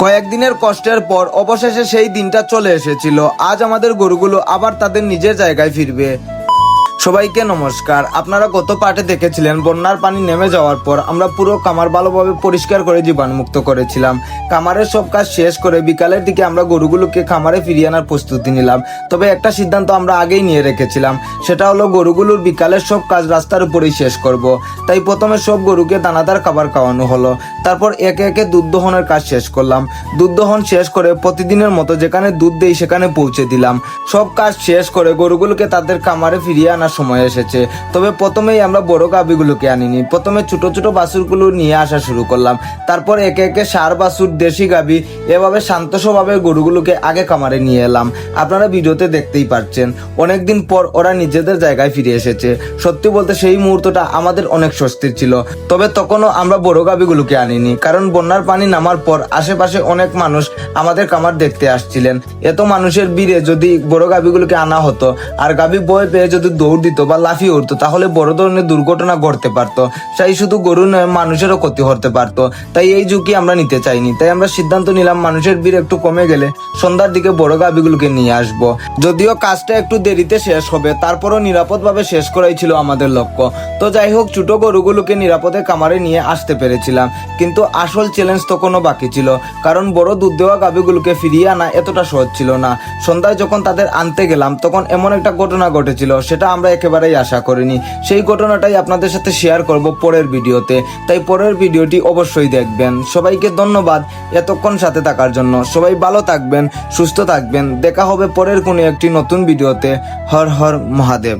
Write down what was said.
কয়েকদিনের কষ্টের পর অবশেষে সেই দিনটা চলে এসেছিল। আজ আমাদের গরুগুলো আবার তাদের নিজের জায়গায় ফিরবে। সবাইকে নমস্কার। আপনারা গত পার্টে দেখেছিলেন বন্যার পানি নেমে যাওয়ার পর আমরা পুরো কামার ভালোভাবে পরিষ্কার করে জীবাণুমুক্ত করেছিলাম। কামারের সব কাজ শেষ করে বিকালের দিকে আমরা গরুগুলোকে খামারে ফিরিয়ে আনার প্রস্তুতি নিলাম। তবে একটা সিদ্ধান্ত আমরা আগেই নিয়ে রেখেছিলাম, সেটা হলো গরুগুলোর বিকালের সব কাজ রাস্তার উপরেই শেষ করব। তাই প্রথমে সব গরুকে দানাদার খাবার খাওয়ানো হলো, তারপর একে একে দুধ দহনের কাজ শেষ করলাম। দুধ দহন শেষ করে প্রতিদিনের মতো যেখানে দুধ দেই সেখানে পৌঁছে দিলাম। সব কাজ শেষ করে গরুগুলোকে তাদের খামারে ফিরিয়ে আনার সময় এসেছে। তবে প্রথমেই আমরা বড় গাভীগুলোকে আনিনি, প্রথমে ছোট ছোট বাছুরগুলো নিয়ে আসা শুরু করলাম। তারপর একে একে ষাঁড় বাছুর, দেশি গাভী, এভাবে শান্ত স্বভাবে গরুগুলোকে আগে খামারে নিয়ে এলাম। আপনারা ভিডিওতে দেখতেই পাচ্ছেন অনেকদিন পর ওরা নিজেদের জায়গায় ফিরে এসেছে। সত্যি বলতে সেই মুহূর্তটা আমাদের অনেক স্বস্তির ছিল। তবে তখনও আমরা বড় গাভীগুলোকে আনিনি, কারণ বন্যার পানি নামার পর আশেপাশে অনেক মানুষ আমাদের খামার দেখতে আসছিলেন। এত মানুষের ভিড়ে যদি বড় গাভীগুলোকে আনা হতো আর গাভী ভয় পেয়ে যদি দৌড় দিত বা লাফিয়ে উঠতো, তাহলে বড় ধরনের দুর্ঘটনা ঘটতে পারতো। তাই শুধু গরু নয়, মানুষেরও ক্ষতি হতে পারতো। তাই এই ঝুঁকি আমরা নিতে চাইনি। তাই আমরা সিদ্ধান্ত নিলাম মানুষের ভিড় একটু কমে গেলে সন্ধ্যার দিকে বড় গাভীগুলোকে নিয়ে আসবো। যদিও কাজটা একটু দেরিতে শেষ হবে, তারপরও নিরাপদভাবে শেষ করাই ছিল আমাদের লক্ষ্য। তো যাই হোক, ছোট গরুগুলোকে নিরাপদে খামারে নিয়ে আসতে পেরেছিলাম। কিন্তু আসল চ্যালেঞ্জ তখনও বাকি ছিল, কারণ বড় দুধ দেওয়া গাভীগুলোকে ফিরিয়ে আনা এতটা সহজ ছিল না। সন্ধ্যায় যখন তাদের আনতে গেলাম তখন এমন একটা ঘটনা ঘটেছিল, সেটা আমরা একেবারেই আশা করিনি। সেই ঘটনাটাই আপনাদের সাথে শেয়ার করব পরের ভিডিওতে। তাই পরের ভিডিওটি অবশ্যই দেখবেন। সবাইকে ধন্যবাদ এতক্ষণ সাথে থাকার জন্য। সবাই ভালো থাকবেন, সুস্থ থাকবেন। দেখা হবে পরের কোনো একটি নতুন ভিডিওতে। হর হর মহাদেব।